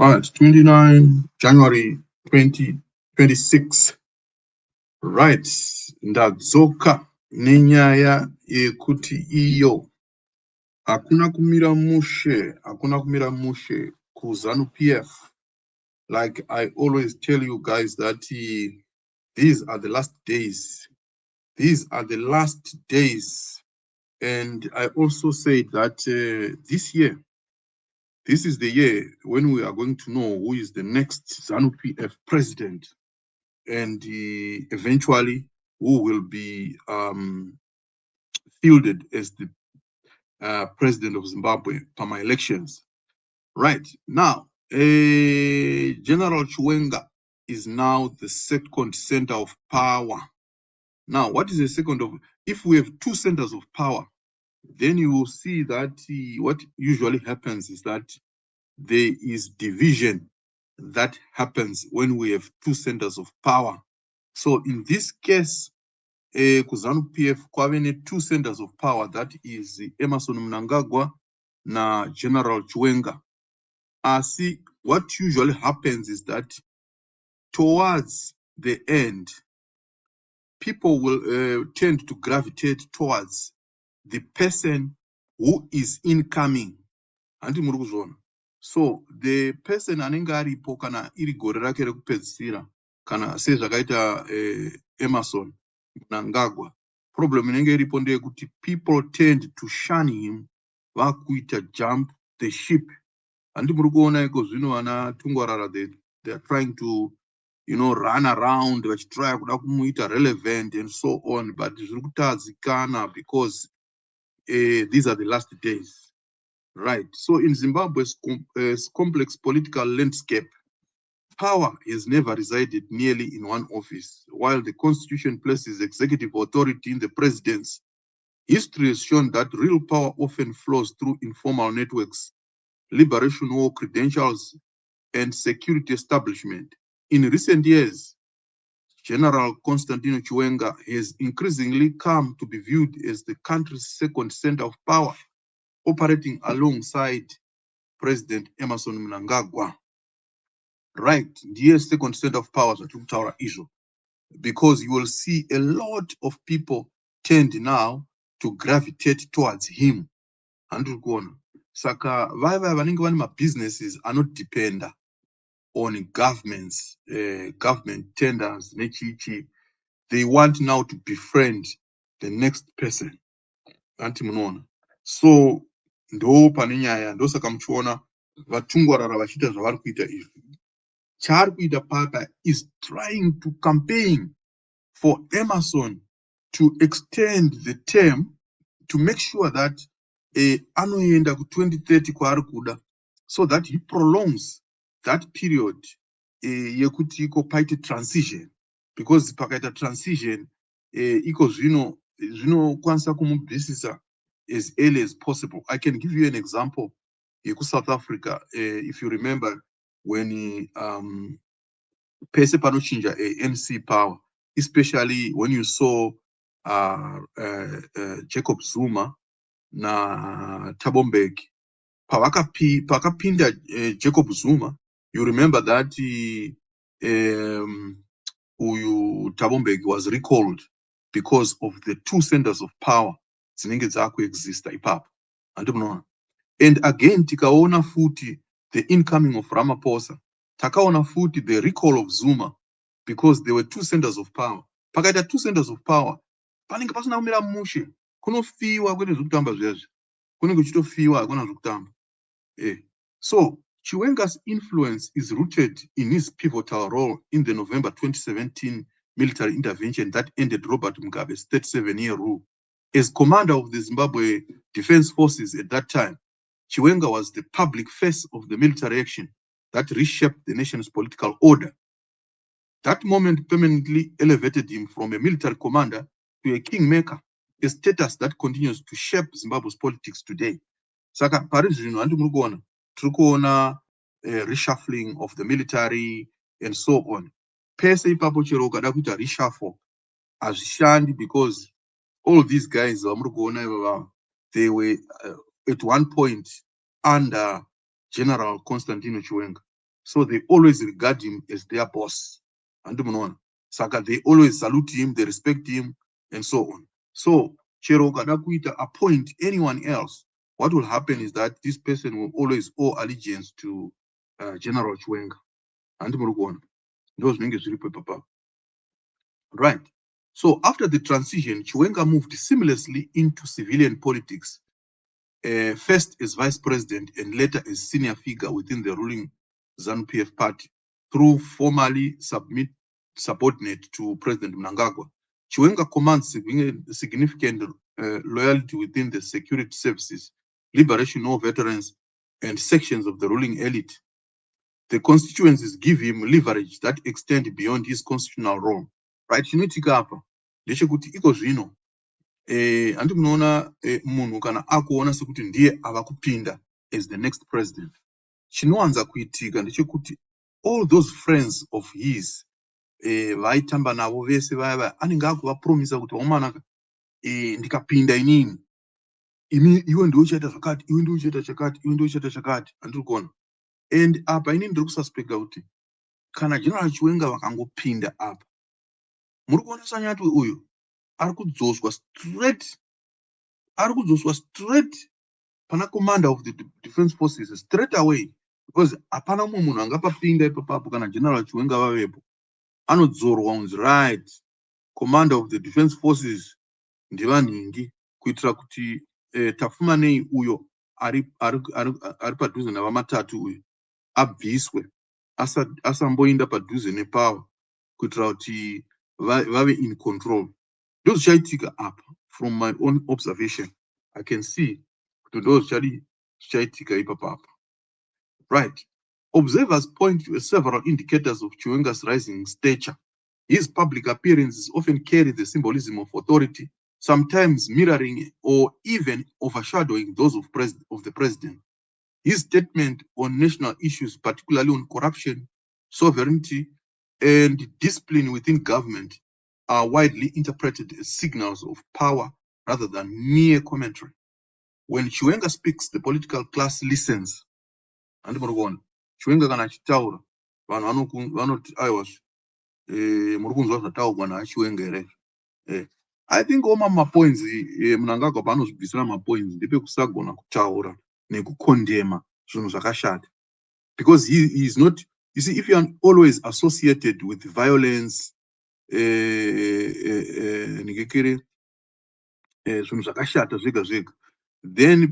All right, 29 January 2026. Right, ndadzoka nenyaya yekuti iyo hakuna kumira mushe ku Zanu-pf. Like I always tell you guys that these are the last days. These are the last days. And I also said that this year, this is the year when we are going to know who is the next Zanu-pf president, and eventually who will be fielded as the president of Zimbabwe for my elections. Right now, General Chiwenga is now the second center of power. Now, what is the second of? If we have two centers of power, then you will see that what usually happens is that there is division that happens when we have two centers of power. So in this case, Zanu-pf kwave two centers of power, that is Emmerson Mnangagwa na General Chiwenga. See, what usually happens is that towards the end, people will tend to gravitate towards the person who is incoming. So the person anenge aripo kana iri gore rake rekupedzisira kana sezvakaita Emmerson Mnangagwa, problem inenge iripo ndeyekuti people tend to shun him, vakuita jump the ship. Handi muri kuona iko zvino vana Tungwarara, they are trying to run around vachitry kuda kumuita relevant and so on, but zviri kutadzikana because these are the last days. Right. So in Zimbabwe's complex political landscape, power has never resided nearly in one office. While the constitution places executive authority in the presidency, history has shown that real power often flows through informal networks, liberation war credentials, and security establishment. In recent years, General Constantino Chiwenga has increasingly come to be viewed as the country's second center of power, operating alongside President Emmerson Mnangagwa. Right, the second center of power issue, because you will see a lot of people tend now to gravitate towards him. Saka vaya vanenge vane businesses are not depend on governments, government tenders, nechichi. They want now to befriend the next person. So ndo pane nyaya, ndo saka muchiona vatungwarara vachiita zvavari kuita izvi. Chaari kuita papa is trying to campaign for Emmerson to extend the term to make sure that anoenda ku 2030 kwaari kuda, so that he prolongs that period yekuti iko paite transition, because pakaita transition iko zvinokwanisa kumubvisisa as early as possible. I can give you an example. South Africa, if you remember, when pese panochinja ANC power, especially when you saw Jacob Zuma na Thabo Mbeki, pakapinda Jacob Zuma, you remember that Thabo Mbeki was recalled because of the two centers of power dzinenge dzakuexista ipapo. And again, tikaona futi the incoming of Ramaphosa, takaona futi the recall of Zuma, because there were two centers of power. Pakaita two centers of power, panenge pasina kumira mushe, kunofiwa kwete zvekutamba zvezvi, kunenge kuchitofiwa hakuna zvekutamba. So Chiwenga's influence is rooted in his pivotal role in the November 2017 military intervention that ended Robert Mugabe's 37-year rule. As commander of the Zimbabwe Defense Forces at that time, Chiwenga was the public face of the military action that reshaped the nation's political order. That moment permanently elevated him from a military commander to a kingmaker, a status that continues to shape Zimbabwe's politics today. Saka pari zvino handi muri kuona, tiri kuona reshuffling of the military and so on. Pese ipapo chero ukada kuita reshuffle hazvishandi, because all these guys vamuri kuona ivava, they were at one point under General Constantino Chiwenga. So they always regard him as their boss. And Saka, they always salute him, they respect him, and so on. So, Chero Kadakuita appoint anyone else. What will happen is that this person will always owe allegiance to General Chiwenga. And those niggas papa. Right. So after the transition, Chiwenga moved seamlessly into civilian politics, first as vice president and later as senior figure within the ruling Zanu-pf party, through formally subordinate to President Mnangagwa. Chiwenga commands significant loyalty within the security services, liberation of veterans, and sections of the ruling elite. The constituencies give him leverage that extend beyond his constitutional role. Right? Chinoitika apa ndechekuti iko zvino handi munoona munhu kana akuona sekuti ndiye ava kupinda as the next president. Chinowanza kuitika ndechekuti all those friends of his vaitamba navo vese vaya anenge akuvapromisa kuti wamanaka ndikapinda inini iwe ndiwe uchaita zvakati, iwe ndiwe uchaita chakati, iwe ndiwe uchaita chakati, handiri kuona. And apa inini ndiri kususpecta kuti kana General Chiwenga vakangopinda apa, muri kuona Sanyatwe uyu ari kudzoswa straight pana commander of the defense forces straight away, because hapana mumwe munhu angapapinda ipapapo kana General Chiwenga vavepo. Anodzorwa unzi right commander of the defense forces ndivanhingi kuitira kuti tafumanei uyo ari padhuze navamatatu uyu abviswe asamboinda padhuze nepower kuitira kuti vave in control. Ndo zvichaitika apa. From my own observation, I can see kuti ndo zvichaitika ipapapa. Right. Observers point to several indicators of Chiwenga's rising stature. His public appearances often carry the symbolism of authority, sometimes mirroring or even overshadowing those of the president. His statement on national issues, particularly on corruption, sovereignty, and discipline within government, are widely interpreted as signals of power rather than mere commentary. When Chiwenga speaks, the political class listens. And Chiwenga kana achitaura, vanhu vanoti aiwa muri kunzwa zvataurwa naChiwenga here. I think all my points Mnangagwa paanozvibvisira mapoints ndepekusagona kutaura nekukondema zvinhu zvakashata, because he is not, you see, if you are always associated with violence, then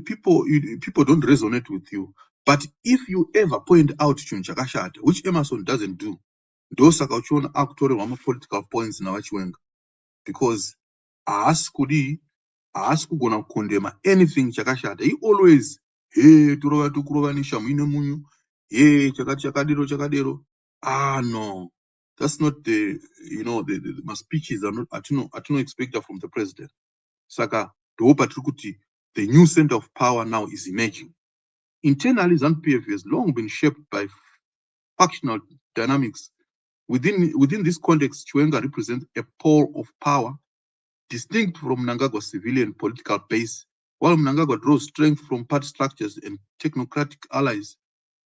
people don't resonate with you. But if you ever point out chinhu chakashata, which Emmerson doesn't do, ndosaka uchiona akutorerwa ma-political points navaChiwenga, because haasi kugona kukondema anything chakashata. He always tokurova neshamu ine munyu, chakadero. No, that's not the, my speeches are not atino expecta from the president. Saka ndopa tiri kuti the new center of power now is emerging. Internally, Zanu-pf has long been shaped by factional dynamics. Within this context, Chiwenga represents a pole of power distinct from Mnangagwa's civilian political base. While Mnangagwa draws strength from party structures and technocratic allies,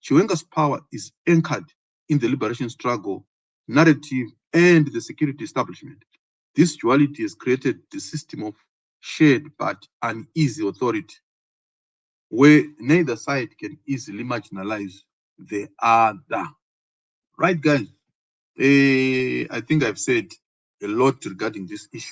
Chiwenga's power is anchored in the liberation struggle, narrative, and the security establishment. This duality has created the system of shared but uneasy authority, where neither side can easily marginalize the other. Right, guys? I think I've said a lot regarding this issue.